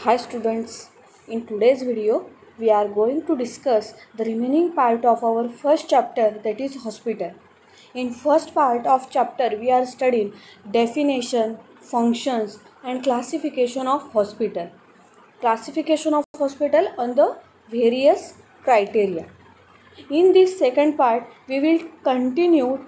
Hi students, in today's video we are going to discuss the remaining part of our first chapter, that is hospital. In first part of chapter we are studying definition, functions and classification of hospital. Classification of hospital on the various criteria. In this second part we will continue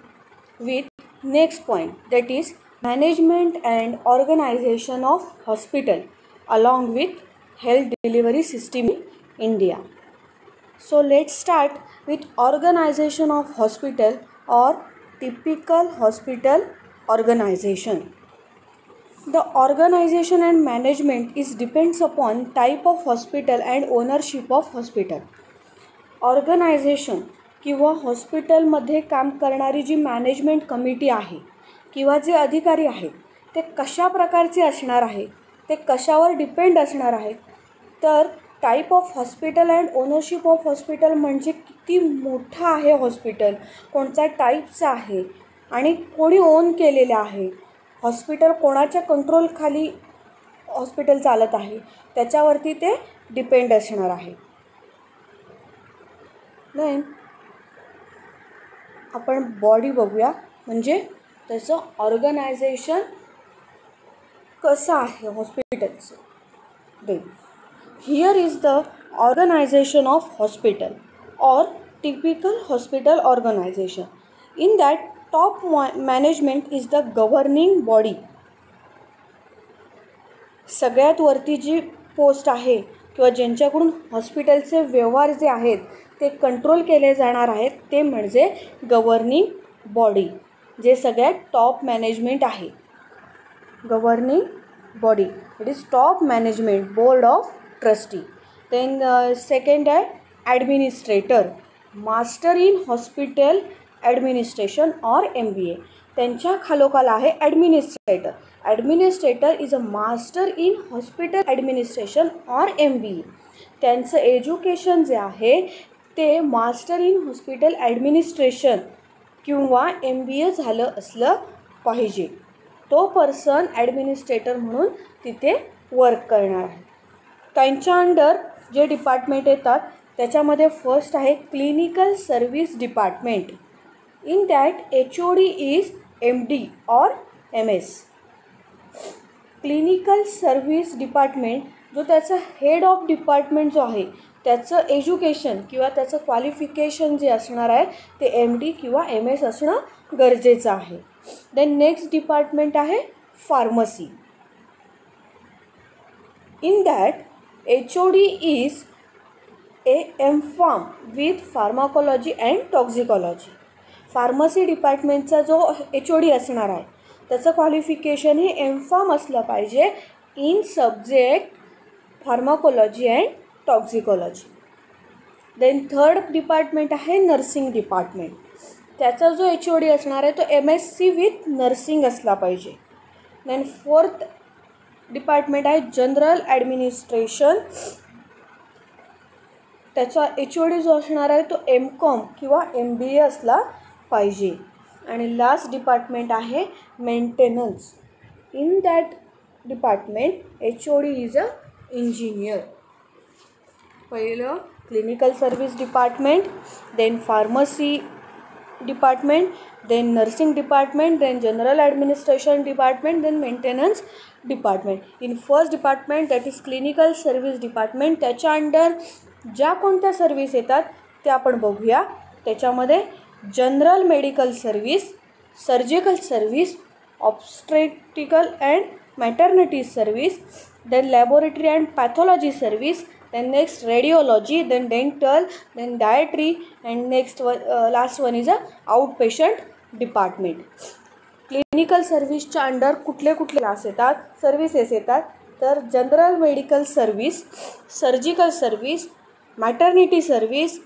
with next point, that is management and organization of hospital along with health delivery system in India. So let's start with organization of hospital or typical hospital organization. The organization and management is depends upon type of hospital and ownership of hospital. Organisation किंवा हॉस्पिटलमध्ये काम करणारी जी management committee आहे किंवा जे अधिकारी आहेत ते कशा प्रकारचे असणार आहेत, ते कशावर डिपेंड असणार आहेत, तर type of hospital and ownership of hospital म्हणजे किती मोठं आहे हॉस्पिटल, कोणत्या टाईपचं आहे आणि कोणी ओन केलेलं आहे, हॉस्पिटल कोणाच्या कंट्रोलखाली हॉस्पिटल चालत आहे त्याच्यावरती ते डिपेंड असणार आहे. देन आपण बॉडी बघूया, म्हणजे त्याचं ऑर्गनायझेशन कसं आहे हॉस्पिटलचं. Then here is the organisation of hospital or typical hospital organisation. In that top management is the governing body. सगळ्यात वरती जी पोस्ट आहे किंवा ज्यांच्याकडून हॉस्पिटलचे व्यवहार जे आहेत ते कंट्रोल केले जाणार आहेत ते म्हणजे गव्हर्निंग बॉडी, जे सगळ्यात टॉप मॅनेजमेंट आहे. Governing body it is top management board of trustee. Then second आहे administrator, master in hospital administration or MBA. त्यांच्या खालोखाल आहे administrator. Administrator is a master in hospital administration or MBA. त्यांचं education जे आहे ते master in hospital administration किंवा MBA झालं असलं पाहिजे. तो पर्सन ॲडमिनिस्ट्रेटर म्हणून तिथे वर्क करणार आहे. त्यांच्या अंडर जे डिपार्टमेंट येतात त्याच्यामध्ये फर्स्ट आहे clinical service department. In that HOD is MD और MS. क्लिनिकल सर्व्हिस डिपार्टमेंट जो त्याचा हेड ऑफ डिपार्टमेंट जो आहे त्याचं एज्युकेशन किंवा त्याचं क्वालिफिकेशन जे असणार आहे ते MD किंवा MS असणं गरजेचं आहे. देन नेक्स्ट डिपार्टमेंट आहे pharmacy. In that HOD is MPharm with pharmacology and toxicology. Pharmacy डिपार्टमेंटचा जो HOD असणार आहे त्याचं क्वालिफिकेशन हे MPharm असलं पाहिजे in subject pharmacology and toxicology. Then third department आहे नर्सिंग डिपार्टमेंट. त्याचा जो HOD असणार आहे तो MSc विथ नर्सिंग असला पाहिजे. देन फोर्थ डिपार्टमेंट आहे जनरल ॲडमिनिस्ट्रेशन. त्याचा HOD जो असणार आहे तो MCom किंवा MBA असला पाहिजे. आणि लास्ट डिपार्टमेंट आहे maintenance. In that department HOD is a engineer. पहिलं clinical service department, then pharmacy department, then nursing department, then general administration department, then maintenance department. In first department that is clinical service department. त्याच्या under ज्या कोणत्या service येतात त्या आपण बघूया. त्याच्यामध्ये general medical service, surgical service, obstetrical and maternity service, then laboratory and pathology service, then next radiology, then dental, then dietary, and next one last one is a outpatient department. Clinical सर्व्हिसच्या under कुठले कुठले class येतात, services येतात, तर general medical service, surgical service, maternity service,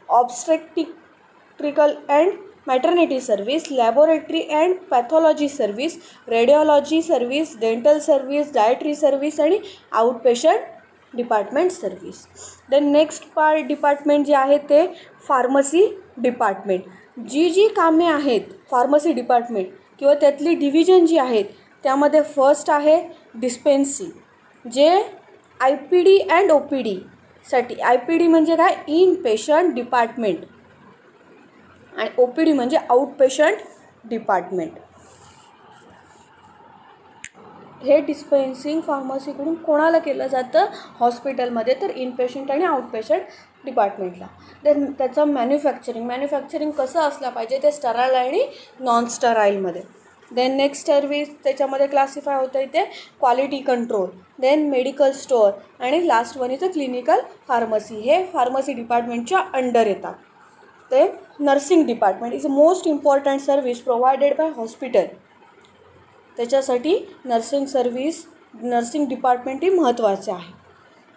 obstetrical and maternity service, laboratory and pathology service, radiology service, dental service, dietary service आणि outpatient department service. Then next department जे आहे ते फार्मसी डिपार्टमेंट. जी कामे आहेत pharmacy department किंवा त्यातली division जी आहेत त्यामध्ये फर्स्ट आहे डिस्पेन्सी, जे IPD अँड OPD साठी. IPD म्हणजे काय, इन पेशंट डिपार्टमेंट, आणि OPD म्हणजे आउट पेशंट डिपार्टमेंट. हे डिस्पेन्सिंग फार्मसीकडून कोणाला केलं जातं, हॉस्पिटलमध्ये, तर इनपेशंट आणि आउटपेशंट डिपार्टमेंटला. देन त्याचं मॅन्युफॅक्चरिंग कसं असलं पाहिजे, ते स्टराईल आणि नॉन स्टराईलमध्ये. देन नेक्स्ट सर्विस त्याच्यामध्ये क्लासिफाय होतं इथे quality control, then medical store, आणि लास्ट वन इथं क्लिनिकल फार्मसी. हे फार्मसी डिपार्टमेंटच्या अंडर येतात. ते nursing department is a most important service provided by hospital. त्याच्यासाठी नर्सिंग डिपार्टमेंट ही महत्त्वाचे आहे.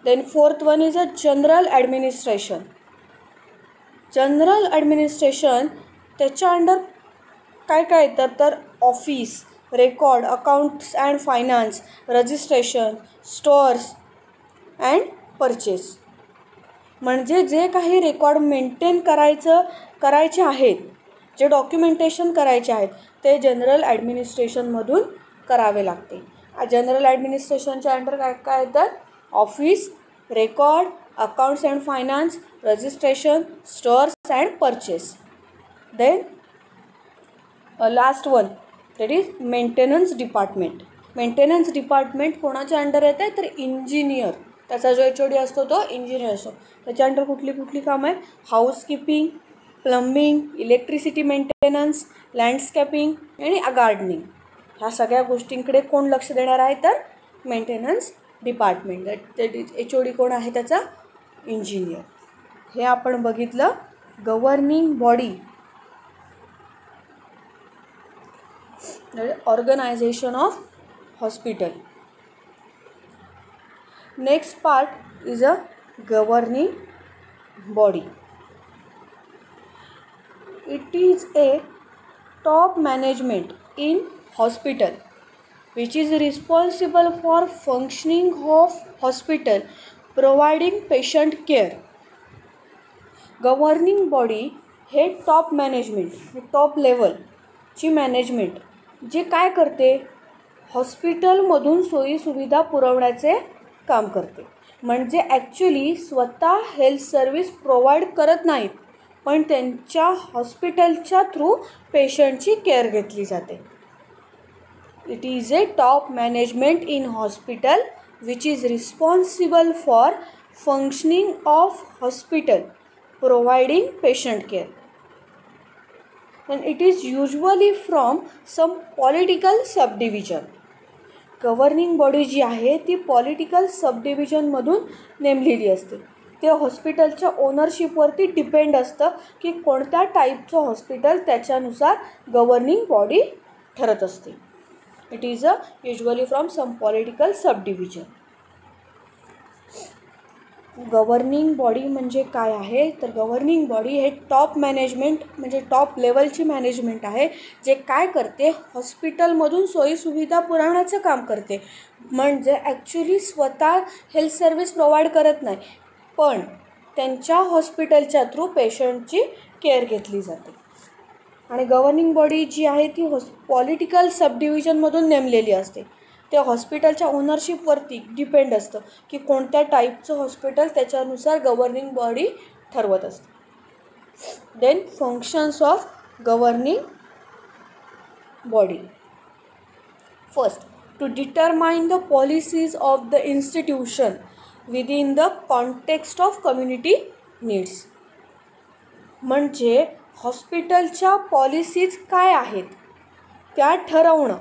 Then fourth one is a general administration. General administration त्याच्या अंडर काय काय येतात, तर office, record, accounts and finance, registration, stores and purchase. म्हणजे जे काही रेकॉर्ड मेंटेन करायचे आहेत, जे डॉक्युमेंटेशन करायचे आहेत, ते जनरल ॲडमिनिस्ट्रेशनमधून करावे लागते. जनरल ॲडमिनिस्ट्रेशनच्या अंडर काय काय येतात, office, record, accounts and finance, registration, stores and purchase. Then last one that is maintenance department. Maintenance department कोणाच्या अंडर येते, तर इंजिनियर. त्याचा जो HOD असतो तो इंजिनियर असतो. त्याच्या अंडर कुठली कामं आहे, housekeeping, plumbing, electricity maintenance, landscaping आणि गार्डनिंग. ह्या सगळ्या गोष्टींकडे कोण लक्ष देणार आहे, तर maintenance department. That is HOD कोण आहे, त्याचा इंजिनियर. हे आपण बघितलं governing body, organisation of hospital. Next part is a governing body. It is a top management in hospital which is responsible for functioning of hospital, providing patient care. Governing body हे top management, top लेवलची management जे काय करते, हॉस्पिटलमधून सोयीसुविधा पुरवण्याचे काम करते. म्हणजे ॲक्च्युली स्वतः हेल्थ सर्विस प्रोव्हाइड करत नाहीत, पण त्यांच्या हॉस्पिटलच्या थ्रू पेशंटची केअर घेतली जाते. It is a top management in hospital which is responsible for functioning of hospital, providing patient care. and it is usually from some political subdivision. Governing body जी आहे ती पॉलिटिकल सबडिव्हिजनमधून नेमलेली असते. ते हॉस्पिटलच्या ओनरशिपवरती डिपेंड असतं की कोणत्या टाईपचं हॉस्पिटल, त्याच्यानुसार गव्हर्निंग बॉडी ठरत असते. It is usually from some political subdivision. Governing body म्हणजे काय आहे, तर गव्हर्निंग बॉडी हे टॉप मॅनेजमेंट म्हणजे टॉप लेवलची मॅनेजमेंट आहे, जे काय करते, हॉस्पिटलमधून सोयीसुविधा पुरवण्याचं काम करते. म्हणजे ॲक्च्युली स्वतः हेल्थ सर्विस प्रोव्हाइड करत नाही, पण त्यांच्या हॉस्पिटलच्या थ्रू पेशंटची केअर घेतली जाते. आणि गव्हर्निंग बॉडी जी आहे ती पॉलिटिकल सबडिव्हिजनमधून नेमलेली असते. ते हॉस्पिटलच्या ओनरशिपवरती डिपेंड असतं की कोणत्या टाईपचं हॉस्पिटल, त्याच्यानुसार गव्हर्निंग बॉडी ठरवत असते. Then functions of governing body. First, to determine the policies of the institution within the context of community needs. म्हणजे हॉस्पिटलच्या पॉलिसीज काय आहेत त्या ठरवणं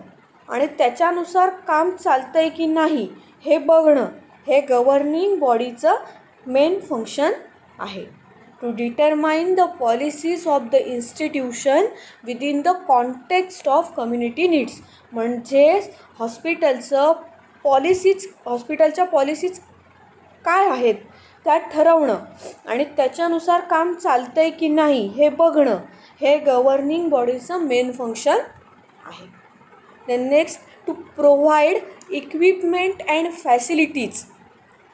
आणि त्याच्यानुसार काम चालतं आहे की नाही हे बघणं, हे गव्हर्निंग बॉडीचं मेन फंक्शन आहे. To determine the policies of the institution within the context of community needs. म्हणजे हॉस्पिटलच्या पॉलिसीज काय आहेत त्या ठरवणं आणि त्याच्यानुसार काम चालतं आहे की नाही हे बघणं, हे गव्हर्निंग बॉडीचं मेन फंक्शन आहे. Then next, to provide equipment and facilities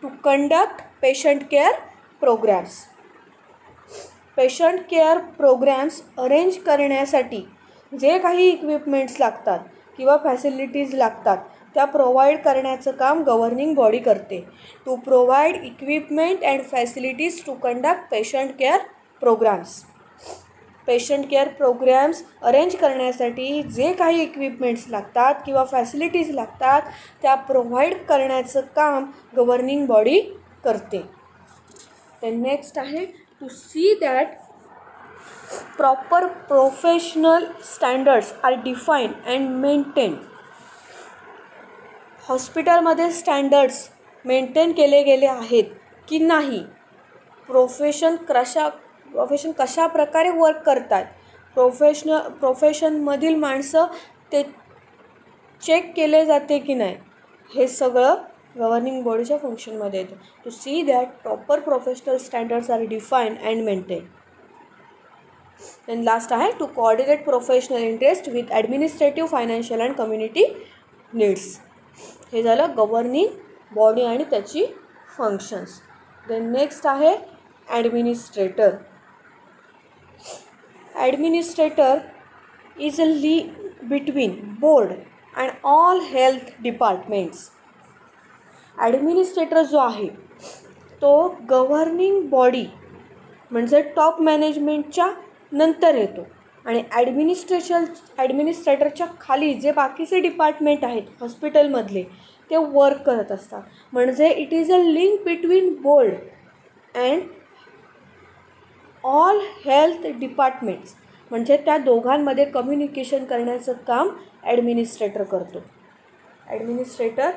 to conduct patient care programs. Patient care programmes arrange करण्यासाठी जे काही इक्विपमेंट्स लागतात किंवा फॅसिलिटीज लागतात त्या प्रोव्हाइड करण्याचं काम गव्हर्निंग बॉडी करते. To provide equipment and facilities to conduct patient care programmes. Patient care programmes arrange करण्यासाठी जे काही इक्विपमेंट्स लागतात किंवा फॅसिलिटीज लागतात त्या प्रोव्हाइड करण्याचं काम गव्हर्निंग बॉडी करते. then नेक्स्ट आहे to see that proper professional standards are define and maintain. हॉस्पिटलमध्ये स्टँडर्ड्स मेंटेन केले गेले आहेत की नाही, प्रोफेशन कशा प्रकारे वर्क करतात, प्रोफेशनमधील माणसं ते चेक केले जाते की नाही, हे सगळं गव्हर्निंग बॉडीच्या फंक्शनमध्ये येतं. To see that proper professional standards are define and maintain. Then last आहे to coordinate professional interest with administrative, financial and community needs. हे झालं गव्हर्निंग बॉडी आणि त्याची फंक्शन्स. देन नेक्स्ट आहे administrator. Administrator is a link between board and all health departments. Administrator जो आहे तो governing body म्हणजे टॉप मॅनेजमेंटच्या नंतर येतो आणि ॲडमिनिस्ट्रेटरच्या खाली जे बाकीचे डिपार्टमेंट आहेत हॉस्पिटलमधले ते वर्क करत असतात. म्हणजे it is a link between board and all health departments. म्हणजे त्या दोघांमध्ये कम्युनिकेशन करण्याचं काम ॲडमिनिस्ट्रेटर करतो. Administrator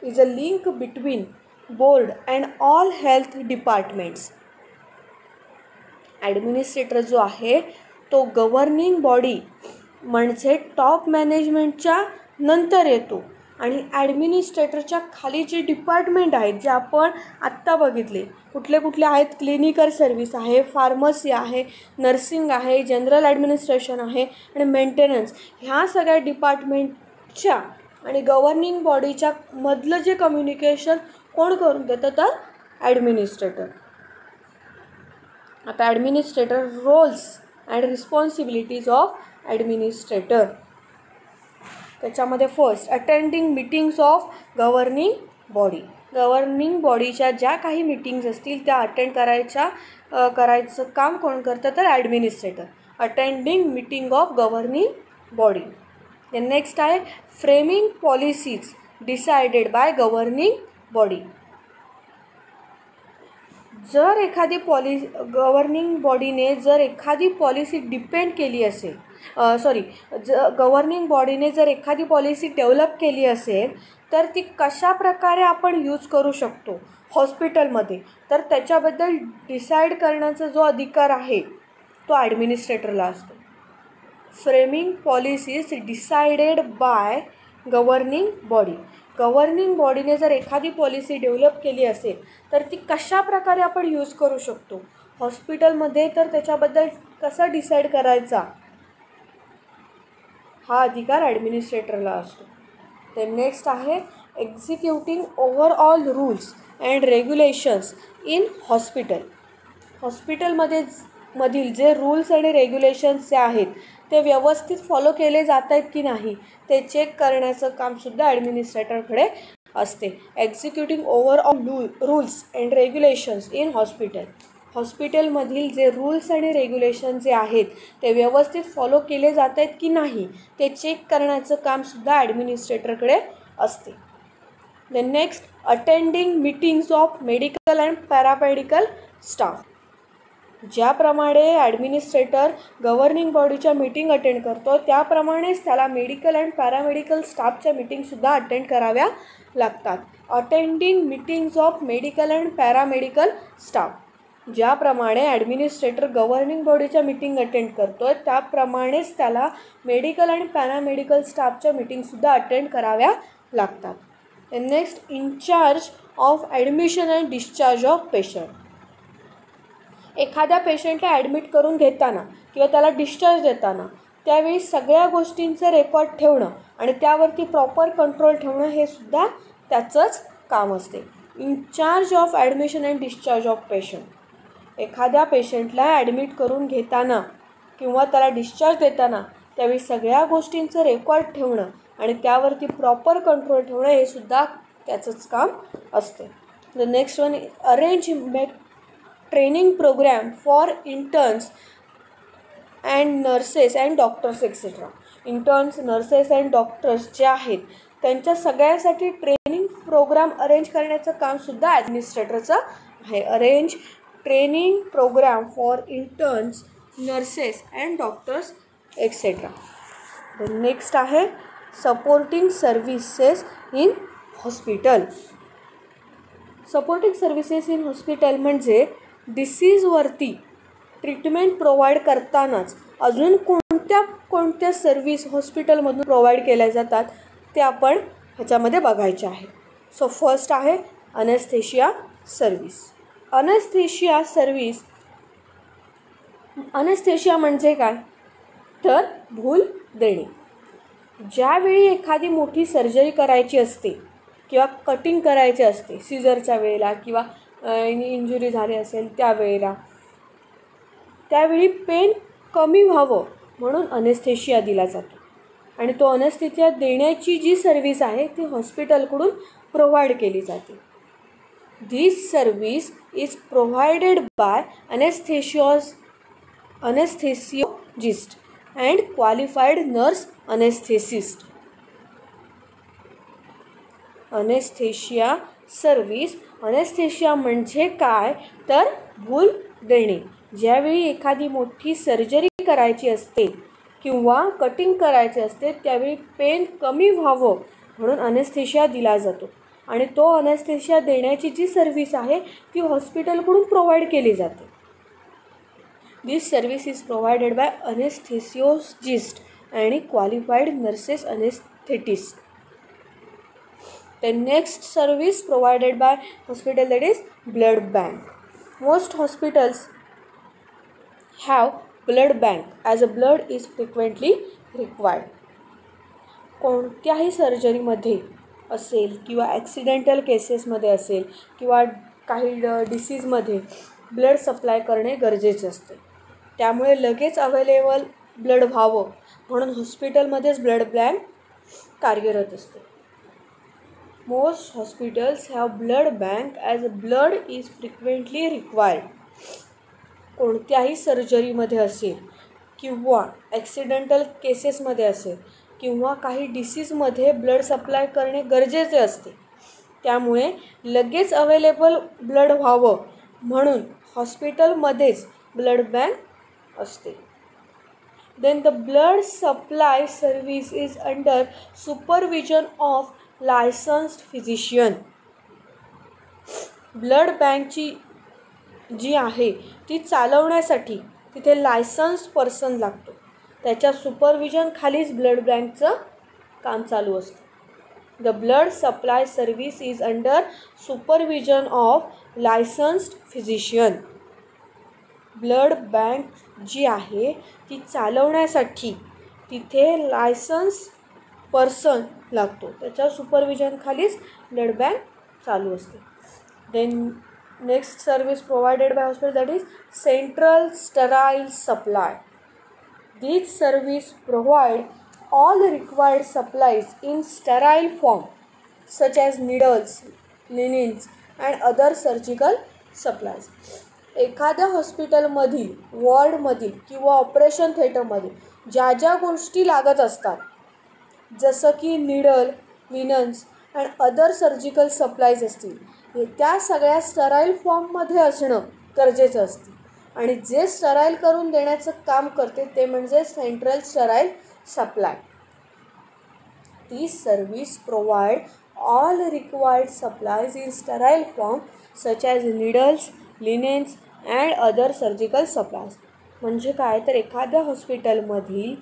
is a link between board and all health departments. Administrator जो आहे तो गव्हर्निंग बॉडी म्हणजे टॉप मॅनेजमेंटच्या नंतर येतो आणि ॲडमिनिस्ट्रेटरच्या खाली जे डिपार्टमेंट आहेत जे आपण आत्ता बघितले कुठले कुठले आहेत, क्लिनिकल सर्व्हिस आहे, फार्मसी आहे, नर्सिंग आहे, जनरल ॲडमिनिस्ट्रेशन आहे आणि मेंटेनन्स, ह्या सगळ्या डिपार्टमेंटच्या आणि गव्हर्निंग बॉडीच्या मधलं जे कम्युनिकेशन कोण करून देतं तर ॲडमिनिस्ट्रेटर. आता administrator roles and responsibilities of administrator. त्याच्यामध्ये first attending meetings of governing body. Governing बॉडीच्या ज्या काही मीटिंग्स असतील त्या अटेंड करायचं काम कोण करतं तर administrator. Attending meeting of governing body. Then next आहे framing policies decided by governing body. जर एखादी गव्हर्निंग बॉडीने जर एखादी पॉलिसी डिपेंड केली असेल गव्हर्निंग बॉडीने जर एखादी पॉलिसी डेव्हलप केली असेल तर ती कशा प्रकारे आपण यूज करू शकतो हॉस्पिटलमध्ये, तर त्याच्याबद्दल डिसाईड करण्याचा जो अधिकार आहे तो ॲडमिनिस्ट्रेटरला असतो. Framing policies decided by governing body. Governing बॉडीने जर एखादी पॉलिसी डेव्हलप केली असेल तर ती कशा प्रकारे आपण यूज करू शकतो हॉस्पिटलमध्ये, तर त्याच्याबद्दल कसं डिसाईड करायचा हा अधिकार ॲडमिनिस्ट्रेटरला असतो. ते नेक्स्ट आहे executing overall rules and regulations in hospital. हॉस्पिटलमधील जे रूल्स आणि रेग्युलेशन्स जे आहेत ते व्यवस्थित फॉलो केले जात आहेत की नाही ते चेक करण्याचं कामसुद्धा ॲडमिनिस्ट्रेटरकडे असते. Executing overall rules and regulations in hospital. हॉस्पिटलमधील जे रूल्स आणि रेग्युलेशन जे आहेत ते व्यवस्थित फॉलो केले जात आहेत की नाही ते चेक करण्याचं कामसुद्धा ॲडमिनिस्ट्रेटरकडे असते. Then next attending meetings of medical and paramedical staff. ज्याप्रमाणे ॲडमिनिस्ट्रेटर गव्हर्निंग बॉडीच्या मीटिंग अटेंड करतो त्याप्रमाणेच त्याला मेडिकल अँड पॅरामेडिकल स्टाफच्या मीटिंगसुद्धा अटेंड कराव्या लागतात. Attending meetings of medical and paramedical staff. ज्याप्रमाणे ॲडमिनिस्ट्रेटर गव्हर्निंग बॉडीच्या मीटिंग अटेंड करतो आहे त्याप्रमाणेच त्याला मेडिकल आणि पॅरामेडिकल स्टाफच्या मीटिंगसुद्धा अटेंड कराव्या लागतात. Next in charge of admission and discharge of patient. एखाद्या पेशंटला ॲडमिट करून घेताना किंवा त्याला डिस्चार्ज देताना त्यावेळी सगळ्या गोष्टींचं रेकॉर्ड ठेवणं आणि त्यावरती प्रॉपर कंट्रोल ठेवणं हे सुद्धा त्याचंच काम असते. In charge of admission and discharge of patient. एखाद्या पेशंटला ॲडमिट करून घेताना किंवा त्याला डिस्चार्ज देताना त्यावेळी सगळ्या गोष्टींचं रेकॉर्ड ठेवणं आणि त्यावरती प्रॉपर कंट्रोल ठेवणं हे सुद्धा त्याचंच काम असते. The next one, arrange training programme for interns and nurses and doctors etcetera. Interns, nurses and doctors जे आहेत त्यांच्या सगळ्यासाठी ट्रेनिंग प्रोग्राम अरेंज करण्याचं कामसुद्धा ॲडमिनिस्ट्रेटरचं आहे. Arrange training programme for interns, nurses and doctors etcetera. Next आहे supporting services in hospital. Supporting services in hospital म्हणजे डिसीजवरती ट्रीटमेंट प्रोव्हाइड करतानाच अजून कोणत्या सर्व्हिस हॉस्पिटलमधून प्रोव्हाइड केल्या जातात ते आपण ह्याच्यामध्ये बघायचे आहे. सो फर्स्ट आहे anaesthesia service. Anaesthesia service, anaesthesia म्हणजे काय तर भूल देणे. ज्यावेळी एखादी मोठी सर्जरी करायची असते किंवा कटिंग करायची असते, सीझरच्या वेळेला किंवा इंजुरी झाली असेल त्यावेळी पेन कमी व्हावं म्हणून अनेस्थेशिया दिला जातो. आणि तो अनेस्थेशिया देण्याची जी सर्व्हिस आहे ती हॉस्पिटलकडून प्रोव्हाइड केली जाते. This service is provided by anaesthesiologist and qualified nurse anaesthetist. Anaesthesia service, anaesthesia म्हणजे काय तर भूल देणे. ज्यावेळी एखादी मोठी सर्जरी करायची असते किंवा कटिंग करायचे असते त्यावेळी पेन कमी व्हावं म्हणून अनेस्थेशिया दिला जातो. आणि तो अनेस्थेशिया देण्याची जी सर्व्हिस आहे ती हॉस्पिटलकडून प्रोव्हाइड केली जाते. This service is provided by anaesthesiologist आणि qualified nurses anaesthetist. The next service provided by hospital, that is blood bank. Most hospitals have blood bank as a blood is frequently required. कोणत्याही सर्जरीमध्ये असेल किंवा accidental केसेसमध्ये असेल किंवा काही डिसीजमध्ये blood supply करणे गरजेचे असते. त्यामुळे लगेच अवेलेबल ब्लड व्हावं म्हणून हॉस्पिटलमध्येच ब्लड बँक कार्यरत असते. Most hospitals have blood bank as blood is frequently required. कोणत्याही सर्जरीमध्ये असेल किंवा ॲक्सिडेंटल केसेसमध्ये असेल किंवा काही डिसीजमध्ये ब्लड सप्लाय करणे गरजेचे असते. त्यामुळे लगेच अवेलेबल ब्लड व्हावं म्हणून हॉस्पिटलमध्येच ब्लड बँक असते. Then the blood supply service is under supervision of licensed physician. Blood बँकची जी आहे ती चालवण्यासाठी तिथे लायसन्स्ड पर्सन लागतो. त्याच्या सुपरविजन खालीच ब्लड बँकचं काम चालू असतं. The blood supply service is under supervision of licensed physician. Blood bank जी आहे ती चालवण्यासाठी तिथे लायसन्स पर्सन लागतो. त्याच्या सुपरविजनखालीच ब्लड बँक चालू असते. Then next service provided by hospital, that is central sterile supply. This service provide all required supplies in sterile form such as needles, linens and other surgical supplies. एखाद्या हॉस्पिटलमधील, वॉर्डमधील किंवा operation थिएटरमध्ये ज्या ज्या गोष्टी लागत असतात जसं की needle, linens and other surgical supplies असतील त्या सगळ्या स्टराईल फॉर्ममध्ये असणं गरजेचं असते. आणि जे स्टराईल करून देण्याचं काम करते ते म्हणजे central sterile supply. This service provide all required supplies in sterile form such as needles, linens and other surgical supplies. म्हणजे काय तर एखाद्या हॉस्पिटलमधील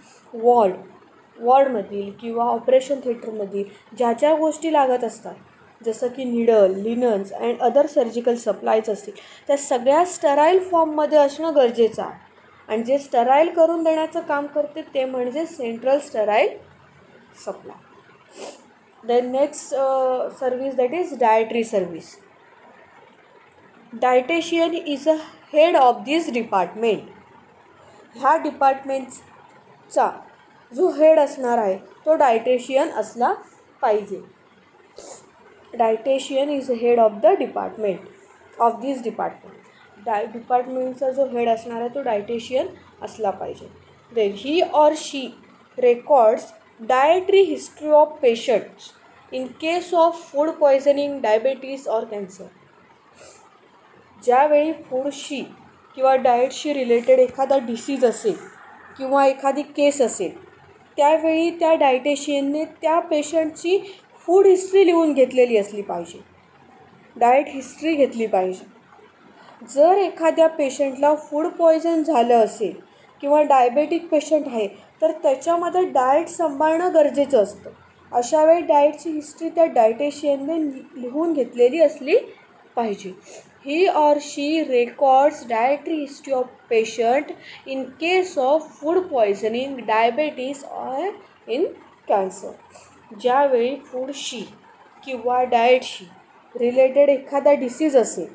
वॉर्डमधील किंवा ऑपरेशन थिएटरमधील ज्या ज्या गोष्टी लागत असतात जसं की needle, linens and other surgical supplies असतील त्या सगळ्या स्टराईल फॉर्ममध्ये असणं गरजेचं आहे. आणि जे स्टराईल करून देण्याचं काम करते ते म्हणजे central sterile supply. The next service, that is dietary service. Dietitian is a head of this department. ह्या डिपार्टमेंटचा जो हेड असणार आहे तो डायटेशियन असला पाहिजे. Dietitian is head of the department of this department. डिपार्टमेंटचा जो हेड असणार आहे तो डायटेशियन असला पाहिजे. Then he or she records dietary history of patients in case of food poisoning, diabetes और कॅन्सर. ज्यावेळी फूडशी किंवा डाएटशी रिलेटेड एखादा डिसीज असेल किंवा एखादी केस असेल त्यावेळी त्या डायटेशियनने त्या पेशंटची फूड हिस्ट्री लिहून घेतलेली असली पाहिजे, डाएट हिस्ट्री घेतली पाहिजे. जर एखाद्या पेशंटला फूड पॉयझन झालं असेल किंवा डायबेटिक पेशंट आहे तर त्याच्यामध्ये डाएट सांभाळणं गरजेचं असतं. अशा वेळी डाएटची हिस्ट्री त्या डायटेशियनने लिहून घेतलेली असली पाहिजे. He or she records dietary history of patient in case of food poisoning, diabetes और इन कॅन्सर. ज्यावेळी फूडशी किंवा डाएटशी रिलेटेड एखादा डिसीज असेल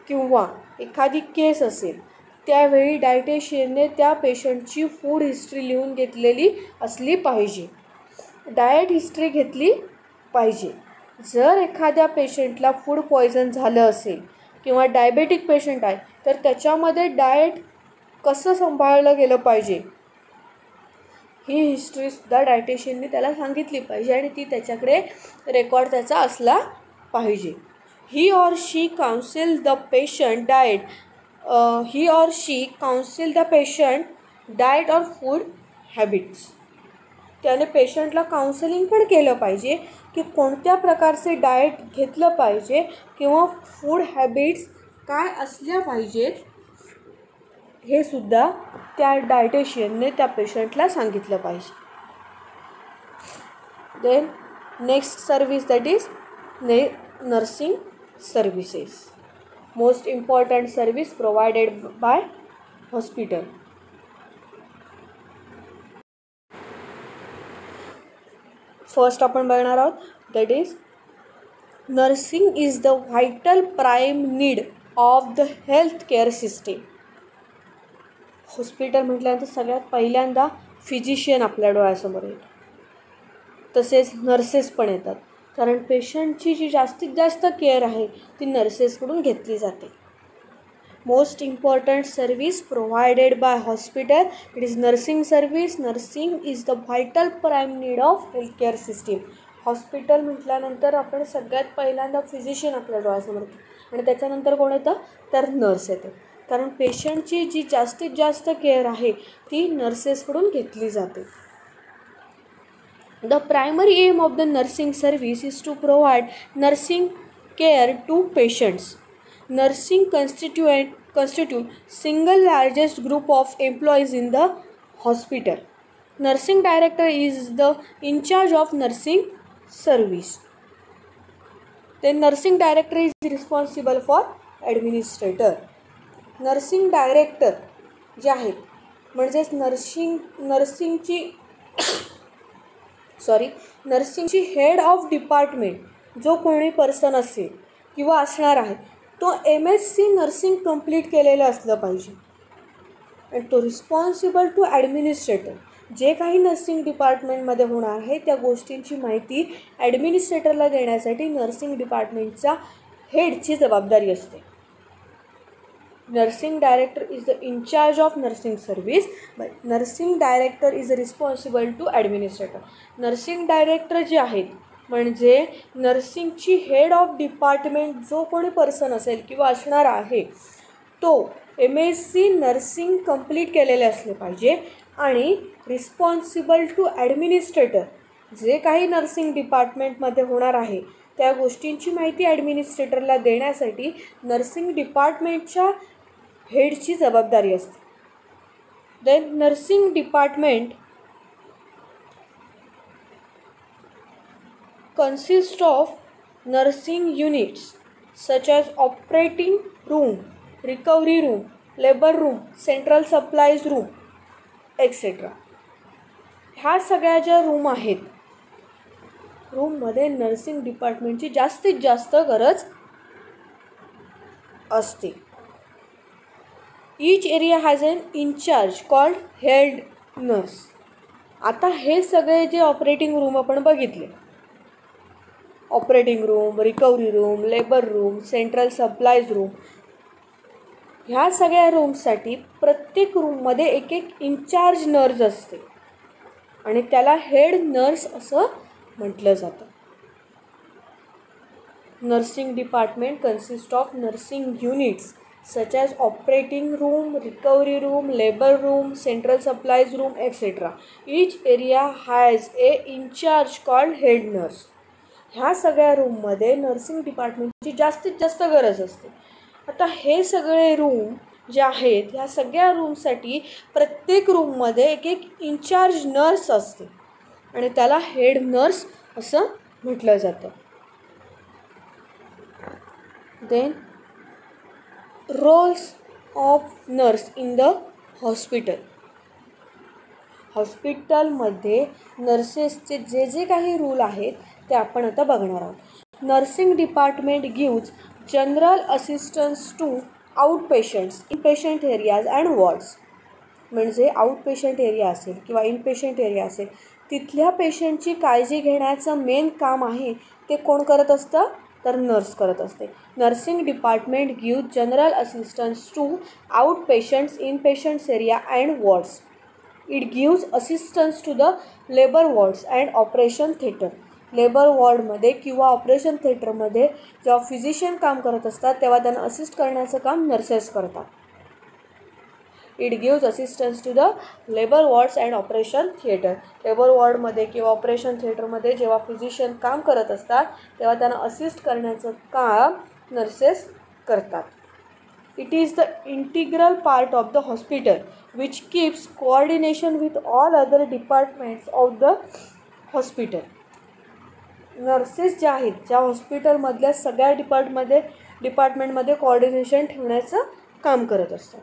किंवा एखादी केस असेल त्यावेळी डायटेशियनने त्या पेशंटची फूड हिस्ट्री लिहून घेतलेली असली पाहिजे, डाएट हिस्ट्री घेतली पाहिजे. जर एखाद्या पेशंटला फूड पॉयझन झालं असेल किंवा डायबेटिक पेशंट आहे तर त्याच्यामध्ये डाएट कसं सांभाळलं गेलं पाहिजे ही हिस्ट्रीसुद्धा डायटेशियनने त्याला सांगितली पाहिजे आणि ती त्याच्याकडे रेकॉर्ड त्याचा असला पाहिजे. He or she counsel the patient diet. He or she counsel the patient diet और फूड हॅबिट्स. त्याने पेशंटला काउन्सिलिंग पण केलं पाहिजे की कोणत्या प्रकारचे डाएट घेतलं पाहिजे किंवा फूड हॅबिट्स काय असल्या पाहिजेत हे सुद्धा त्या डायटेशियनने त्या पेशंटला सांगितलं पाहिजे. Then next service that is nursing services. Most important service provided by hospital. First आपण बघणार आहोत that is nursing is the vital prime need of the health care system. Hospital म्हटल्यानंतर सगळ्यात पहिल्यांदा फिजिशियन आपल्या डोळ्यासमोर येतात, तसेच नर्सेस पण येतात कारण पेशंटची जी जास्तीत जास्त केअर आहे ती नर्सेसकडून घेतली जाते. Most important service provided by hospital it is nursing service. Nursing is the vital prime need of health care system. Hospital म्हटल्यानंतर आपण सगळ्यात पहिल्यांदा फिजिशियन आपल्या डोळ्यासमोर येतो आणि त्याच्यानंतर कोण येतं तर नर्स येते कारण पेशंटची जी जास्तीत जास्त केअर आहे ती नर्सेसकडून घेतली जाते. The primary aim of the nursing service is to provide nursing care to patients. Nursing constitute single largest group of employees in the hospital. Nursing director is the in charge of nursing service. The nursing director is responsible for administrator. Nursing director जे आहेत म्हणजेच नर्सिंगची head of department जो कोणी person असेल किंवा असणार आहे तो MSc नर्सिंग कंप्लीट केलेलं असलं पाहिजे आणि तो रिस्पॉन्सिबल टू ॲडमिनिस्ट्रेटर. जे काही नर्सिंग डिपार्टमेंटमध्ये होणार आहे त्या गोष्टींची माहिती ॲडमिनिस्ट्रेटरला देण्यासाठी नर्सिंग डिपार्टमेंटच्या हेडची जबाबदारी असते. Nursing director is the in charge of nursing service but nursing director is responsible to administrator. Nursing director जे आहेत म्हणजे नर्सिंगची हेड ऑफ डिपार्टमेंट जो कोणी पर्सन असेल किंवा असणार आहे तो MSc नर्सिंग कंप्लीट केलेले असले पाहिजे आणि रिस्पॉन्सिबल टू ॲडमिनिस्ट्रेटर जे काही नर्सिंग डिपार्टमेंटमध्ये होणार आहे त्या गोष्टींची माहिती ॲडमिनिस्ट्रेटरला देण्यासाठी नर्सिंग डिपार्टमेंटच्या हेडची जबाबदारी असते. Then nursing department consist of nursing units such as operating room, recovery room, labor room, central supplies room, etc. ह्या सगळ्या ज्या रूम आहेत रूममध्ये नर्सिंग डिपार्टमेंटची जास्तीत जास्त गरज असते. Each area has an in charge called head nurse. आता हे सगळे जे ऑपरेटिंग रूम आपण बघितले, operating room, recovery room, labour room, central supplies room, ह्या सगळ्या रूमसाठी प्रत्येक रूममध्ये एक एक इन्चार्ज नर्स असते आणि त्याला हेड नर्स असं म्हटलं जातं. Nursing department consist of nursing units such as operating room, recovery room, labor room, central supplies room, etc. Each area has a in charge called head nurse. ह्या सगळ्या रूममध्ये nursing डिपार्टमेंटची जास्तीत जास्त गरज असते. आता हे सगळे रूम जे आहेत ह्या सगळ्या रूमसाठी प्रत्येक रूममध्ये एक एक इन्चार्ज नर्स असते आणि त्याला हेड नर्स असं म्हटलं जातं. Then roles of nurse in the hospital. हॉस्पिटलमध्ये नर्सेसचे जे जे काही रूल आहेत ते आपण आता बघणार आहोत. Nursing department gives general assistance to out patients, inpatient areas and wards. म्हणजे आउट पेशंट एरिया असेल किंवा इनपेशंट एरिया असेल तिथल्या पेशंटची काळजी घेण्याचं मेन काम आहे ते कोण करत असतं, तर नर्स करत असते. Nursing department give general assistance to out patients, in patients area and wards. It gives assistance to the labour wards and operation theatre. Labour वॉर्डमध्ये किंवा ऑपरेशन थिएटरमध्ये जेव्हा फिजिशियन काम करत असतात तेव्हा त्यांना असिस्ट करण्याचं काम नर्सेस करतात. It gives assistance to the labour wards and operation theatre. Labour वॉर्डमध्ये किंवा ऑपरेशन थिएटरमध्ये जेव्हा फिजिशियन काम करत असतात तेव्हा त्यांना असिस्ट करण्याचं काम नर्सेस करतात. It is the integral part of the hospital which keeps coordination with all other departments of the hospital. Nurses ज्या आहेत ज्या हॉस्पिटलमधल्या सगळ्या डिपार्टमेंटमध्ये कोऑर्डिनेशन ठेवण्याचं काम करत असतात.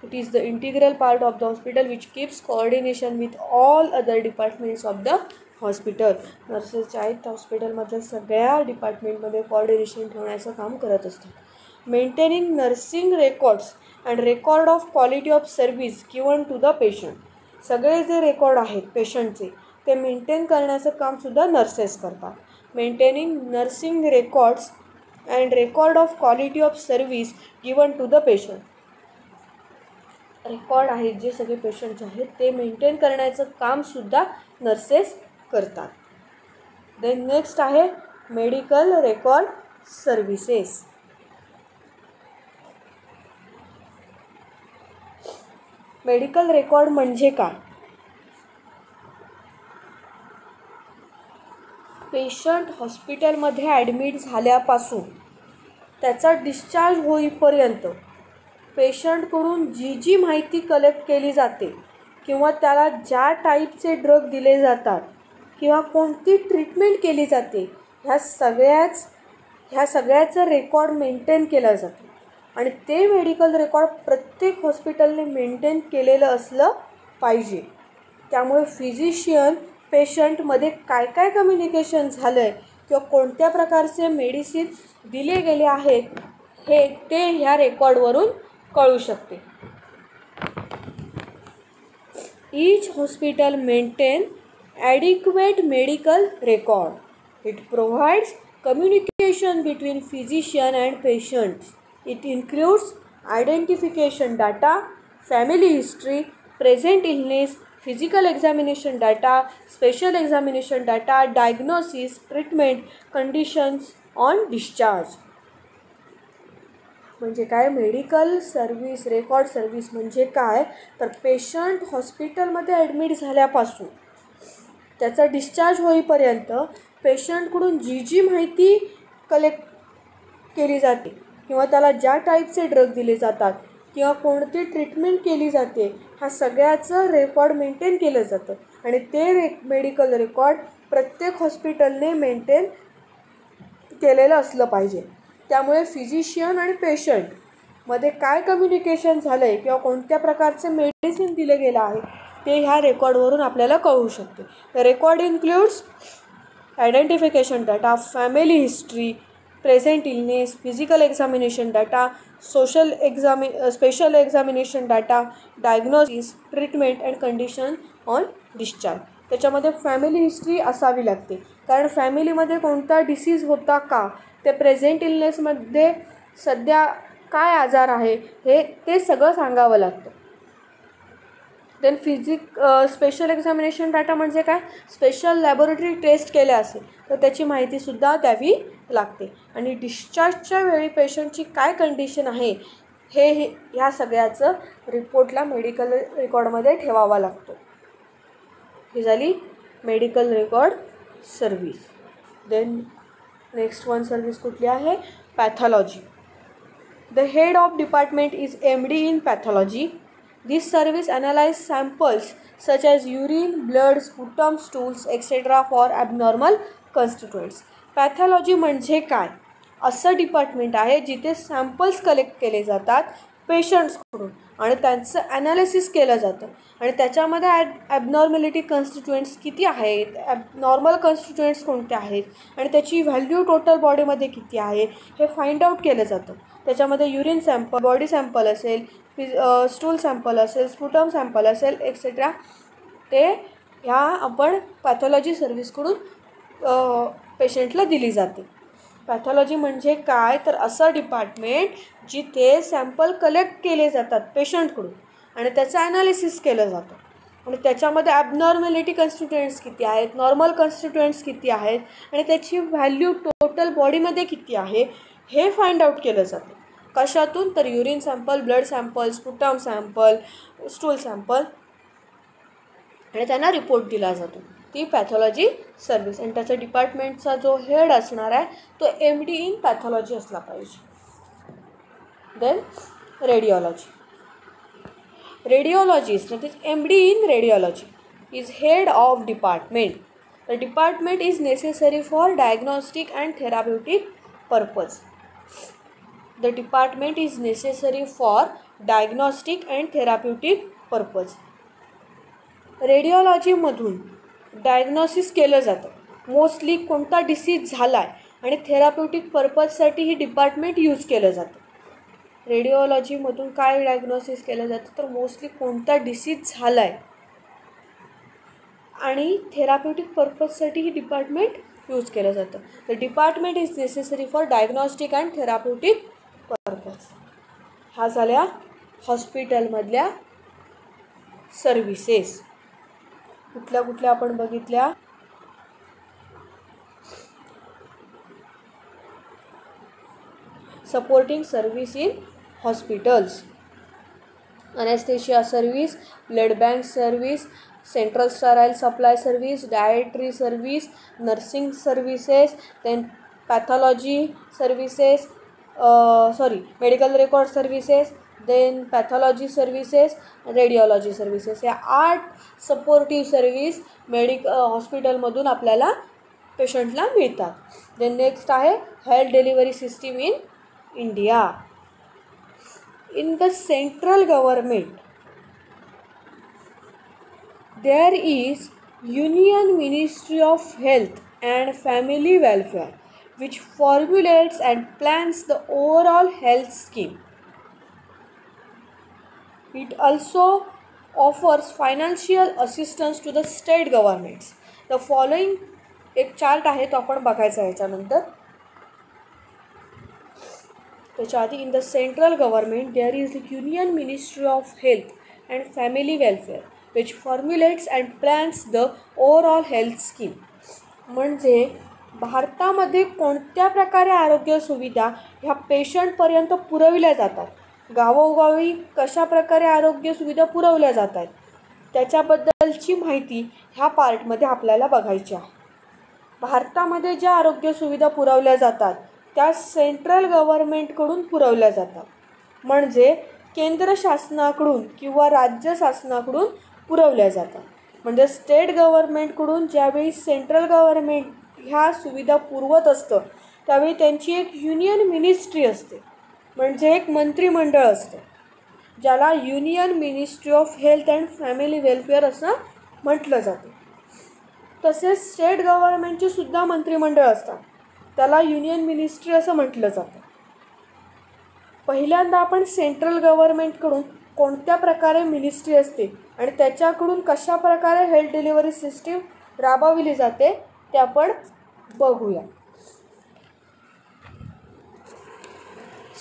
It is the integral part of the hospital which keeps coordination with all other departments of the hospital. Nurses ज्या आहेत त्या हॉस्पिटलमधल्या सगळ्या डिपार्टमेंटमध्ये कोऑर्डिनेशन ठेवण्याचं काम करत असतात. Maintaining nursing records and record of quality of service given to the patient. सगळे जे रेकॉर्ड आहेत पेशंटचे ते मेंटेन करण्याचं कामसुद्धा नर्सेस करतात. Maintaining nursing records and record of quality of service given to the patient. Record आहेत जे सगळे पेशंट आहेत ते मेंटेन करण्याचं कामसुद्धा नर्सेस करतात. देन नेक्स्ट आहे medical record services. Medical record म्हणजे काय? पेशंट हॉस्पिटलमध्ये ॲडमिट झाल्यापासून त्याचा डिस्चार्ज होईपर्यंत पेशंटकडून जी जी माहिती कलेक्ट केली जाते किंवा त्याला ज्या टाईपचे ड्रग दिले जातात किंवा कोणती ट्रीटमेंट केली जाते ह्या सगळ्याचं रेकॉर्ड मेंटेन केलं जातं आणि ते मेडिकल रेकॉर्ड प्रत्येक हॉस्पिटलने मेंटेन केलेलं असलं पाहिजे. त्यामुळे फिजिशियन पेशंटमध्ये काय काय कम्युनिकेशन झालं आहे किंवा कोणत्या प्रकारचे मेडिसिन दिले गेले आहेत हे ते ह्या रेकॉर्डवरून कळू शकते. Each hospital maintain adequate medical record. It provides communication between physician and patients. It includes identification data, family history, present illness, physical examination data, special examination data, diagnosis, treatment, conditions on discharge. म्हणजे काय medical service record service म्हणजे काय तर patient हॉस्पिटलमध्ये admit झाल्यापासून त्याचा discharge होईपर्यंत पेशंटकडून जी जी माहिती कलेक्ट केली जाते किंवा त्याला ज्या टाईपचे ड्रग दिले जातात किंवा कोणती ट्रीटमेंट केली जाते ह्या सगळ्याचं रेकॉर्ड मेंटेन केलं जातं आणि ते मेडिकल रेकॉर्ड प्रत्येक हॉस्पिटलने मेंटेन केलेलं असलं पाहिजे. त्यामुळे फिजिशियन आणि पेशंटमध्ये काय कम्युनिकेशन झालं आहे किंवा कोणत्या प्रकारचे मेडिसिन दिले गेलं आहे ते ह्या रेकॉर्डवरून आपल्याला कळू शकते. The record includes identification data, family history, present illness, physical examination data, special examination data, diagnosis, treatment and condition on discharge. त्याच्यामध्ये फॅमिली हिस्ट्री असावी लागते, कारण फॅमिलीमध्ये कोणता डिसीज होता का, ते प्रेझेंट इलनेसमध्ये सध्या काय आजार आहे हे ते सगळं सांगावं लागतं. देन स्पेशल एक्झामिनेशन डाटा म्हणजे काय, स्पेशल लॅबोरेटरी टेस्ट केल्या असेल तर त्याची माहितीसुद्धा द्यावी लागते. आणि डिस्चार्जच्या वेळी पेशंटची काय कंडिशन आहे हे ह्या सगळ्याचं रिपोर्टला मेडिकल रेकॉर्डमध्ये ठेवावा लागतो. ही झाली medical record service. Then next one service कुठली आहे, pathology. The head of department is MD in pathology. This service analyze samples such as urine, blood, sputum, stools, etc. for abnormal constituents. Pathology म्हणजे काय, असं department आहे जिथे samples collect केले जातात पेशंट्सकडून आणि त्यांचं ॲनालिसिस केलं जातं आणि त्याच्यामध्ये ॲबनॉर्मॅलिटी कन्स्टिट्युएंट्स किती आहेत, नॉर्मल कन्स्टिट्युएंट्स कोणते आहेत आणि त्याची व्हॅल्यू टोटल बॉडीमध्ये किती आहे हे फाइंड आउट केलं जातं. त्याच्यामध्ये युरिन सॅम्पल, बॉडी सॅम्पल असेल, स्टूल सॅम्पल असेल, स्पुटम सॅम्पल असेल एक्सेट्रा, ते ह्या आपण पॅथॉलॉजी सर्व्हिसकडून पेशंटला दिली जाते. पॅथॉलॉजी म्हणजे काय तर असं डिपार्टमेंट जिथे सॅम्पल कलेक्ट केले जातात पेशंटकडून आणि त्याचं ॲनालिसिस केलं जातं आणि त्याच्यामध्ये ॲबनॉर्मॅलिटी कन्स्टिट्युएंट्स किती आहेत, नॉर्मल कन्स्टिट्युएंट्स किती आहेत आणि त्याची व्हॅल्यू टोटल बॉडीमध्ये किती आहे हे फाइंड आउट केलं जातं. कशातून तर urine sample, blood sample, sputum sample, stool sample आणि त्यांना रिपोर्ट दिला जातो. ती पॅथॉलॉजी सर्व्हिस आणि त्याचा डिपार्टमेंटचा जो हेड असणार आहे तो MD in पॅथॉलॉजी असला पाहिजे. Then radiology. Radiologist, that is MD in radiology, is head of department. The department is necessary for diagnostic and therapeutic purpose. The department is necessary for diagnostic and therapeutic purpose. रेडिओलॉजीमधून diagnosis केलं जातं, mostly कोणता disease झाला आहे आणि therapeutic पर्पजसाठी ही department use केलं जातं. रेडिओलॉजीमधून काय डायग्नोसिस केलं जातं तर मोस्टली कोणता डिसीज झाला आहे आणि थेराप्युटिक पर्पजसाठी ही डिपार्टमेंट यूज केलं जातं. The department is necessary for diagnostic and therapeutic purpose. ह्या झाल्या हॉस्पिटलमधल्या सर्व्हिसेस. कुठल्या कुठल्या आपण बघितल्या, supporting service in hospitals, anaesthesia service, blood bank service, central sterile supply service, dietary service, nursing services, then pathology services, medical record services, then pathology services, radiology services. या 8 supportive service हॉस्पिटलमधून आपल्याला पेशंटला मिळतात. Then next आहे health delivery system in India. In the central government, there is Union Ministry of Health and Family Welfare, which formulates and plans the overall health scheme. It also offers financial assistance to the state governments. The following एक chart आहे तो आपण बघायचा याच्यानंतर. त्याच्या आधी in the central government there is the union ministry of health and family welfare which formulates and plans the overall health scheme. म्हणजे भारतामध्ये कोणत्या प्रकारे आरोग्य सुविधा ह्या पेशंटपर्यंत पुरविल्या जातात, गावोगावी कशा प्रकारे आरोग्य सुविधा पुरवल्या जात आहेत त्याच्याबद्दलची माहिती ह्या पार्टमध्ये आपल्याला बघायची आहे. भारतामध्ये ज्या आरोग्य सुविधा पुरवल्या जातात त्या सेंट्रल गव्हर्नमेंटकडून पुरवल्या जातात, म्हणजे केंद्र शासनाकडून किंवा राज्य शासनाकडून पुरवल्या जातात. म्हणजे स्टेट गव्हर्नमेंटकडून ज्यावेळी सेंट्रल गव्हर्नमेंट ह्या सुविधा पुरवत असतं त्यावेळी त्यांची एक युनियन मिनिस्ट्री असते, म्हणजे एक मंत्रिमंडळ असतं ज्याला union ministry of health and family welfare असं म्हटलं जातं. तसेच स्टेट गव्हर्नमेंटचे सुद्धा मंत्रिमंडळ असतात, त्याला युनियन मिनिस्ट्री असं म्हटलं जातं. पहिल्यांदा आपण सेंट्रल गव्हर्नमेंटकडून कोणत्या प्रकारे मिनिस्ट्री असते आणि त्याच्याकडून कशा प्रकारे हेल्थ डिलिव्हरी सिस्टीम राबविली जाते ते आपण बघूया.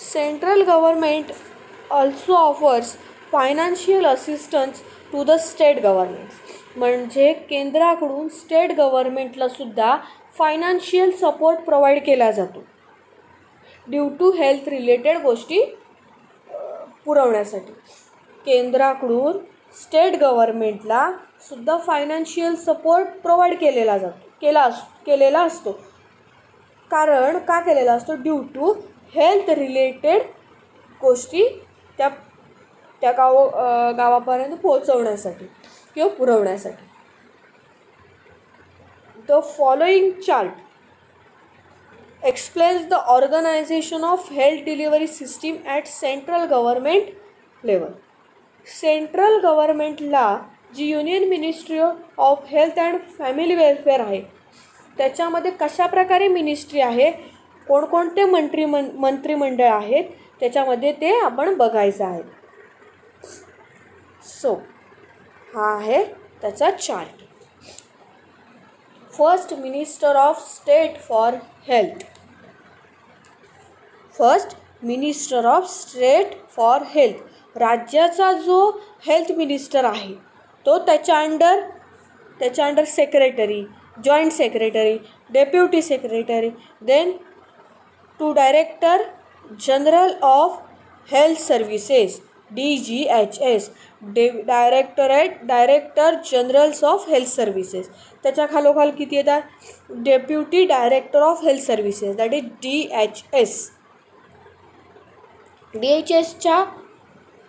Central government also offers financial assistance to the state governments. म्हणजे केंद्राकडून स्टेट गव्हर्नमेंटला सुद्धा फायनान्शियल सपोर्ट प्रोव्हाइड केला जातो ड्यू टू हेल्थ रिलेटेड गोष्टी पुरवण्यासाठी. केंद्राकडून स्टेट गव्हर्नमेंटला सुद्धा फायनान्शियल सपोर्ट प्रोव्हाइड केलेला असतो. कारण का केलेला असतो? ड्यू टू हेल्थ रिलेटेड गोष्टी त्या गावापर्यंत पोहोचवण्यासाठी किंवा पुरवण्यासाठी. The following chart explains the organization of health delivery system at central government level. Central गव्हर्नमेंटला जी union ministry of health and family welfare आहे त्याच्यामध्ये कशा प्रकारे मिनिस्ट्री आहे, कोणकोणते मंत्रिमंडळ आहेत त्याच्यामध्ये ते आपण बघायचं आहे. सो हा आहे त्याचा chart. First, minister of state for health. First, minister of state for health. राज्याचा जो हेल्थ मिनिस्टर आहे तो त्याच्या under secretary, joint secretary, deputy secretary, then two director general of health services DGHS, director generals of health services. त्याच्या खालोखाल किती येतात? Deputy director of health services, that is DHS. DHSच्या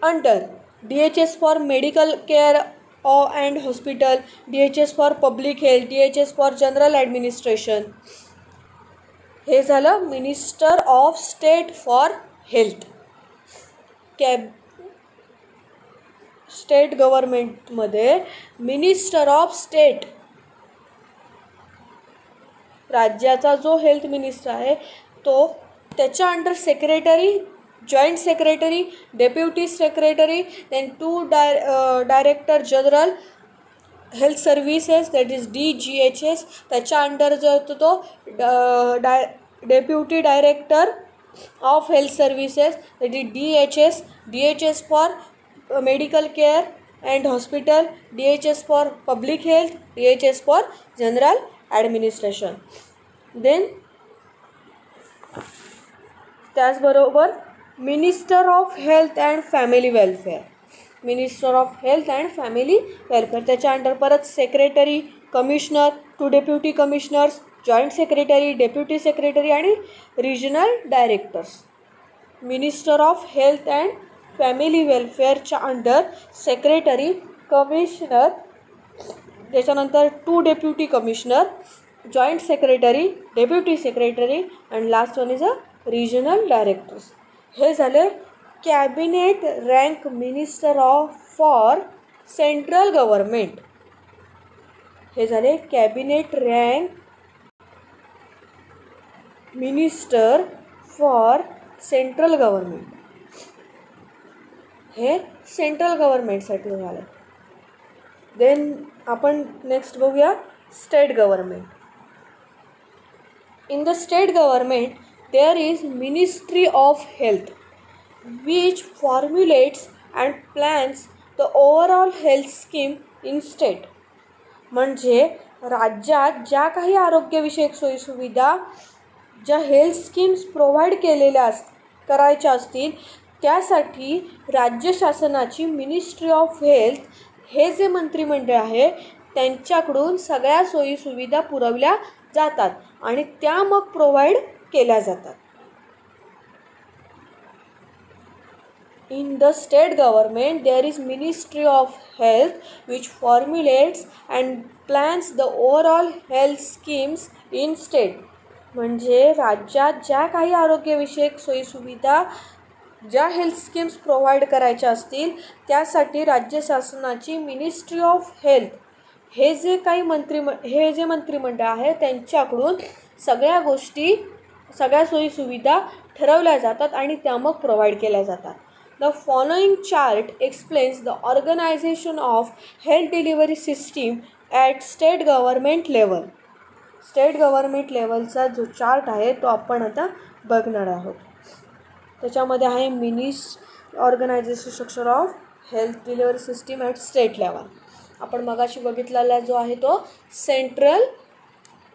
under DHS for medical care and hospital, DHS for public health, DHS for general administration. हे झालं minister of state for health. State गव्हर्नमेंटमध्ये minister of state, राज्याचा जो health minister आहे तो त्याच्या under secretary, joint secretary, deputy secretary, then two director general health services that is DGHS. त्याच्या under जो होतो तो deputy director of health services that is DHS for medical care and hospital, DHS for public health, DHS for general administration. Then त्याचबरोबर minister of health and family welfare. Minister of health and family welfare त्याच्या under परत secretary, commissioner, two deputy commissioners, joint secretary, deputy secretary आणि regional directors. Minister of health and family वेलफेअरच्या under secretary, commissioner, त्याच्यानंतर two deputy commissioner, joint secretary, deputy secretary and last one is a regional directors. हे झाले cabinet rank minister for central government. हे झाले cabinet rank minister for central government. हे central गव्हर्नमेंटसाठी झालं. Then आपण next बघूया state government. In the state government there is ministry of health which formulates and plans the overall health scheme in state. म्हणजे राज्यात ज्या काही आरोग्यविषयक सोयीसुविधा ज्या हेल्थ स्कीम्स प्रोव्हाइड करायच्या असतील त्यासाठी राज्य शासनाची मिनिस्ट्री ऑफ हेल्थ हे जे मंत्रिमंडळ आहे त्यांच्याकडून सगळ्या सोयीसुविधा पुरवल्या जातात आणि त्या मग प्रोव्हाइड केल्या जातात. In the state government, there is Ministry of Health which formulates and plans the overall health schemes in state. म्हणजे राज्यात ज्या काही आरोग्यविषयक सोयीसुविधा ज्या हेल्थ स्कीम्स प्रोव्हाइड करायच्या असतील त्यासाठी राज्य शासनाची मिनिस्ट्री ऑफ हेल्थ हे जे मंत्रिमंडळ आहे त्यांच्याकडून सगळ्या सोयीसुविधा ठरवल्या जातात आणि त्या मग प्रोव्हाइड केल्या जातात. The following chart explains the organization of health delivery system at state government level. State government लेवलचा जो चार्ट आहे तो आपण आता बघणार आहोत. त्याच्यामध्ये आहे organisation structure of health delivery system at state level. आपण मगाशी बघितलेला जो आहे तो सेंट्रल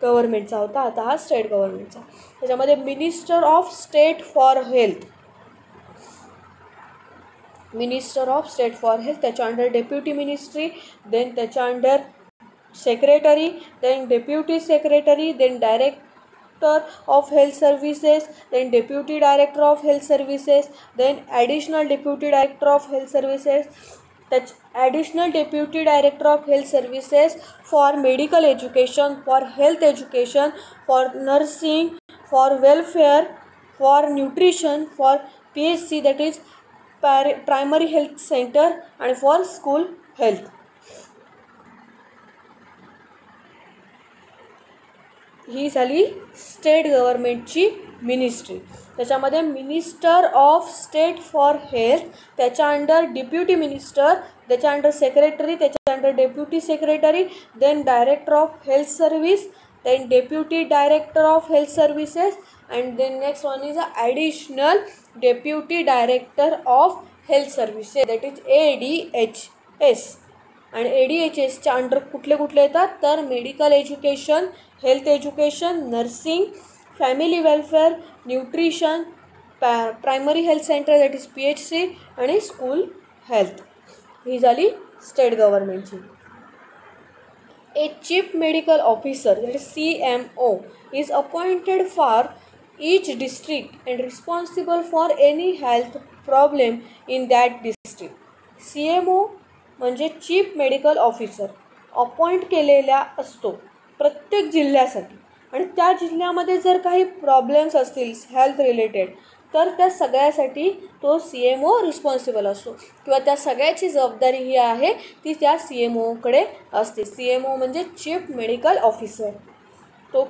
गव्हर्नमेंटचा होता, आता हा स्टेट गव्हर्नमेंटचा. त्याच्यामध्ये minister of state for health, minister of state for health, त्याच्या अंडर डेप्युटी मिनिस्ट्री, देन त्याच्या under secretary, then deputy secretary, then director of health services, then deputy director of health services, then additional deputy director of health services, additional deputy director of health services for medical education, for health education, for nursing, for welfare, for nutrition, for PHC that is primary health centre आणि for school health. ही झाली state गव्हर्नमेंटची ministry. त्याच्यामध्ये minister of state for health, त्याच्या under deputy minister, त्याच्या under secretary, त्याच्या under deputy secretary, then director of health service, then deputy director of health services, and then next one is additional deputy director of health services that is ADHS. आणि ADHSच्या under कुठले कुठले येतात तर medical education, health education, nursing, family welfare, nutrition, primary health centre that is PHC आणि school health. ही झाली state गव्हर्नमेंटची. A chief medical officer that is CMO is appointed for each district and responsible for any health problem in that district. CMO म्हणजे chief medical officer appoint केलेला असतो प्रत्येक जिल्ह्यासाठी, आणि त्या जिल्ह्यामध्ये जर काही प्रॉब्लेम्स असतील हेल्थ रिलेटेड तर त्या सगळ्यासाठी तो CMO रिस्पॉन्सिबल असतो, किंवा त्या सगळ्याची जबाबदारी ही आहे ती त्या CMOकडे असते. CMO म्हणजे चीफ मेडिकल ऑफिसर. तो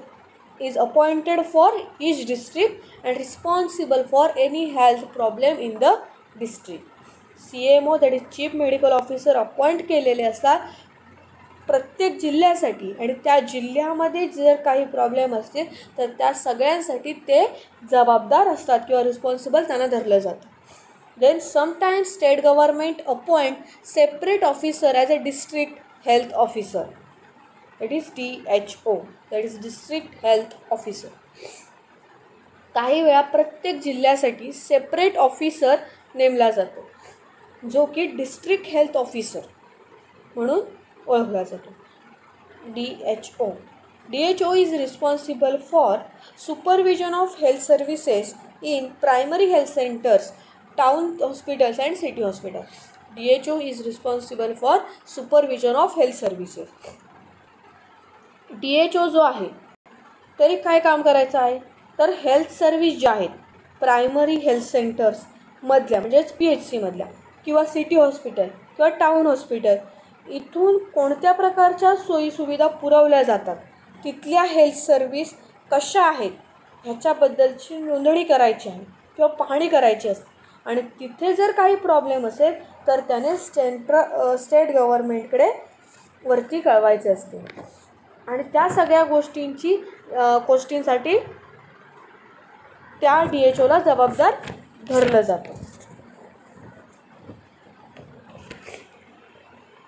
is appointed for each district and responsible for any health problem in the district. CMO that is chief medical officer appoint केलेले असतात प्रत्येक जिल्ह्यासाठी, आणि त्या जिल्ह्यामध्ये जर काही प्रॉब्लेम असतील तर त्या सगळ्यांसाठी ते जबाबदार असतात किंवा रिस्पॉन्सिबल त्यांना धरलं जातं. Then sometimes state government appoint separate officer as a district health officer, that is DHO, that is district health officer. काही वेळा प्रत्येक जिल्ह्यासाठी सेपरेट ऑफिसर नेमला जातो जो की डिस्ट्रिक्ट हेल्थ ऑफिसर म्हणून ओळखला जातो. DHO is responsible for supervision of health services in primary health centres, town hospitals and city hospital. DHO is responsible for supervision of health services. DHO जो आहे तरी काय काम करायचं आहे तर हेल्थ सर्व्हिस ज्या आहेत प्रायमरी हेल्थ सेंटर्समधल्या म्हणजेच PHCमधल्या किंवा सिटी हॉस्पिटल किंवा टाउन हॉस्पिटल इथून कोणत्या प्रकारच्या सोयीसुविधा पुरवल्या जातात, तिथल्या हेल्थ सर्व्हिस कशा आहेत ह्याच्याबद्दलची नोंदणी करायची आहे किंवा पाहणी करायची असते, आणि तिथे जर काही प्रॉब्लेम असेल तर त्याने स्टेट गव्हर्नमेंटकडे वरती कळवायचे असते, आणि त्या सगळ्या गोष्टींसाठी त्या DHOला जबाबदार धरलं जातं.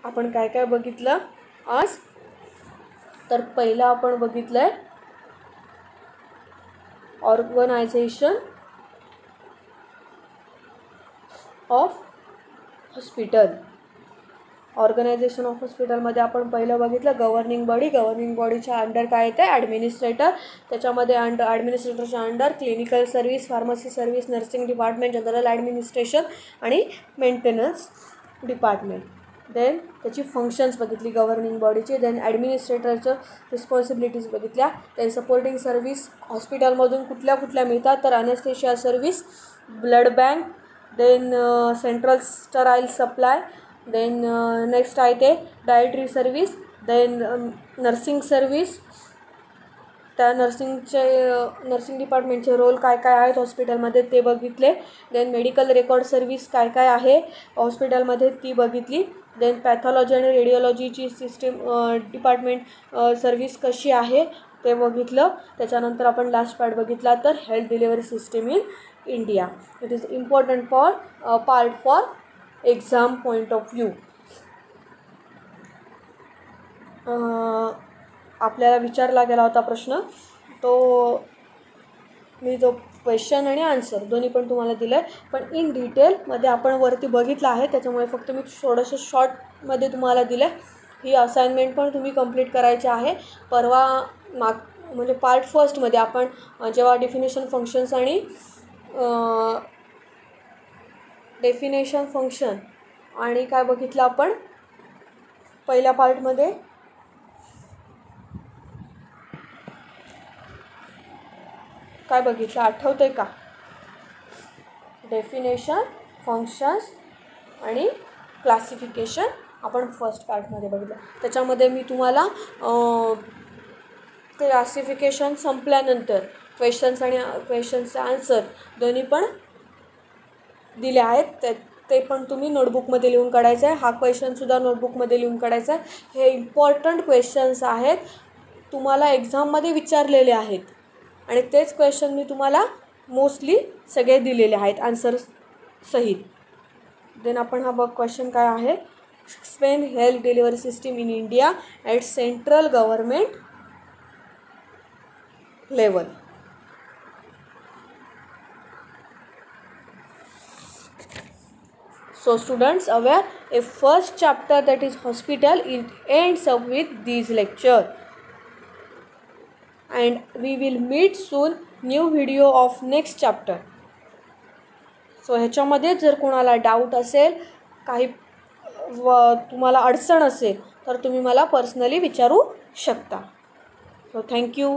आपण काय काय बघितलं आज तर पहिलं आपण बघितलं आहे organisation of hospital. Organisation of हॉस्पिटलमध्ये आपण पहिलं बघितलं गव्हर्निंग बॉडी. गव्हर्निंग बॉडीच्या अंडर काय येतं ॲडमिनिस्ट्रेटर, त्याच्यामध्ये ॲडमिनिस्ट्रेटरच्या under clinical service, pharmacy service, nursing department, general administration आणि मेंटेनन्स डिपार्टमेंट. देन त्याची फंक्शन्स बघितली गव्हर्निंग बॉडीची. देन ॲडमिनिस्ट्रेटरचं रिस्पॉन्सिबिलिटीज बघितल्या. देन सपोर्टिंग सर्व्हिस हॉस्पिटलमधून कुठल्या कुठल्या मिळतात तर anaesthesia service, blood bank, then central sterile supply, then next आहे ते dietary service, then nursing service, त्या नर्सिंग डिपार्टमेंटचे रोल काय काय आहेत हॉस्पिटलमध्ये ते बघितले. देन मेडिकल रेकॉर्ड सर्व्हिस काय काय आहे हॉस्पिटलमध्ये ती बघितली. देन पॅथॉलॉजी आणि रेडिओलॉजीची सिस्टीम डिपार्टमेंट सर्व्हिस कशी आहे ते बघितलं. त्याच्यानंतर आपण लास्ट पार्ट बघितला तर health delivery system in India. It is important part for exam point of view. आपल्याला विचारला गेला होता प्रश्न, तो मी जो क्वेश्चन आणि आन्सर दोन्ही पण तुम्हाला दिलं आहे, पण इन डिटेलमध्ये आपण वरती बघितलं आहे, त्याच्यामुळे फक्त मी थोडंसं शॉर्टमध्ये तुम्हाला दिलं आहे. ही असाइनमेंट पण तुम्ही कंप्लीट करायची आहे. परवा म्हणजे पार्ट फर्स्टमध्ये आपण जेव्हा डेफिनेशन फंक्शन्स आणि काय बघितलं आपण पहिल्या पार्टमध्ये, काय बघितलं आठवतंय का? डेफिनेशन, फंक्शन्स आणि क्लासिफिकेशन आपण फर्स्ट पार्टमध्ये बघितलं. त्याच्यामध्ये मी तुम्हाला क्लासिफिकेशन संपल्यानंतर क्वेश्चन्सचे आन्सर दोन्ही पण दिले आहेत. ते पण तुम्ही नोटबुकमध्ये लिहून काढायचं आहे. हा क्वेश्चनसुद्धा नोटबुकमध्ये लिहून काढायचा आहे. हे इम्पॉर्टंट क्वेश्चन्स आहेत, तुम्हाला एक्झाममध्ये विचारलेले आहेत आणि तेच क्वेश्चन मी तुम्हाला मोस्टली सगळे दिलेले आहेत आन्सर सहित. देन आपण हा क्वेश्चन काय आहे, explain health delivery system in India at central government level. So students aware, a first chapter that is hospital, it ends up with this lecture and we will meet soon new video of next chapter. So ह्याच्यामध्ये जर कोणाला doubt असेल, काही तुम्हाला अडचण असेल तर तुम्ही मला पर्सनली विचारू शकता. So thank you.